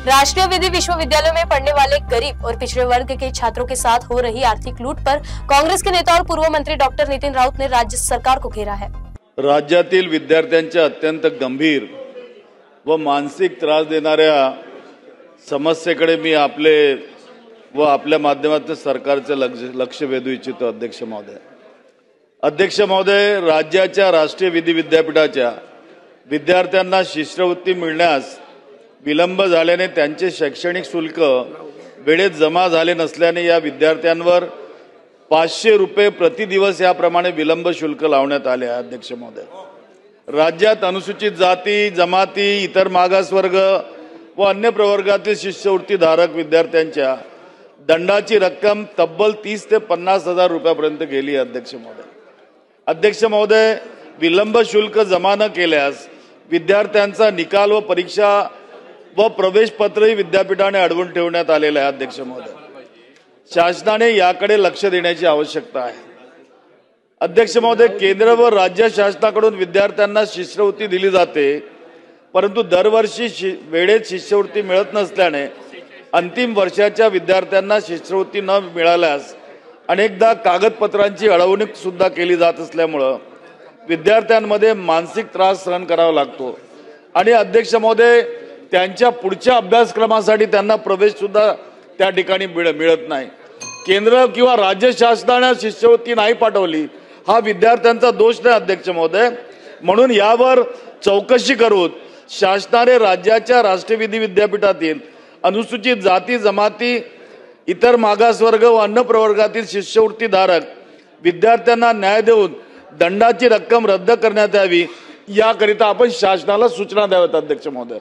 राष्ट्रीय विधि विश्वविद्यालयों में पढ़ने वाले गरीब और पिछड़े वर्ग के छात्रों के साथ हो रही आर्थिक लूट पर कांग्रेस के नेता और पूर्व मंत्री डॉक्टर नितिन राऊत ने राज्य सरकार को घेरा है। राज्यातील विद्यार्थ्यांच्या अत्यंत गंभीर व मानसिक त्रास देणाऱ्या समस्येकडे मी आपल्या माध्यमातून सरकारचे लक्ष वेधू इच्छितो। अध्यक्ष महोदय, राज्याच्या राष्ट्रीय विधि विद्यापीठाच्या विद्यार्थ्यांना शिष्यवृत्ती मिळण्यास विलंब झाल्याने त्यांचे शैक्षणिक शुल्क वेळेत जमा झाले नसल्याने या विद्यार्थ्यांवर 500 रुपये प्रति दिवस याप्रमाणे विलंब शुल्क लावण्यात आले आहे। अध्यक्ष महोदय, राज्यात अनुसूचित जाती, जमाती, इतर मागासवर्ग व अन्य प्रवर्गातील शिष्यवृत्ती धारक विद्यार्थ्यांच्या दंडाची रक्कम तब्बल 30 ते 50 हजार रुपयापर्यंत गेली आहे। अध्यक्ष महोदय, विलंब शुल्क जमा न केल्यास विद्यार्थ्यांचा निकाल व परीक्षा व प्रवेश पत्रही विद्यापीठाने अडवून ठेवण्यात आलेले आहे। अध्यक्ष महोदय, शासनाने याकडे लक्ष देण्याची आवश्यकता आहे। अध्यक्ष महोदय, केंद्र व राज्य शासनाकडून विद्यार्थ्यांना शिष्यवृत्ती दिली जाते, परंतु दरवर्षी वेळेत शिष्यवृत्ती मिळत नसल्याने अंतिम वर्षाच्या विद्यार्थ्यांना शिष्यवृत्ती न मिळाल्यास अनेकदा कागदपत्रांची अडवणूक सुद्धा केली जात असल्यामुळे विद्यार्थ्यांमध्ये मानसिक त्रास सहन करावा लागतो आणि अध्यक्ष महोदय, त्यांच्या पुढच्या अभ्यासक्रमासाठी त्यांना प्रवेश सुद्धा त्या ठिकाणी मिळत नाही। केंद्र किंवा राज्य शासनाने शिष्यवृत्ती नाही पाठवली हा विद्यार्थ्यांचा दोष नाही। अध्यक्ष महोदय, म्हणून यावर चौकशी करून शासनाने राज्याच्या राष्ट्रीय विधि विद्यापीठातील अनुसूचित जाती, जमाती, इतर मागासवर्ग व अन्य प्रवर्गातील शिष्यवृत्ती धारक विद्यार्थ्यांना न्याय देऊन दंडाची रक्कम रद्द करण्यात यावी याकरिता आपण शासनाला सूचना द्याव्यात। अध्यक्ष महोदय।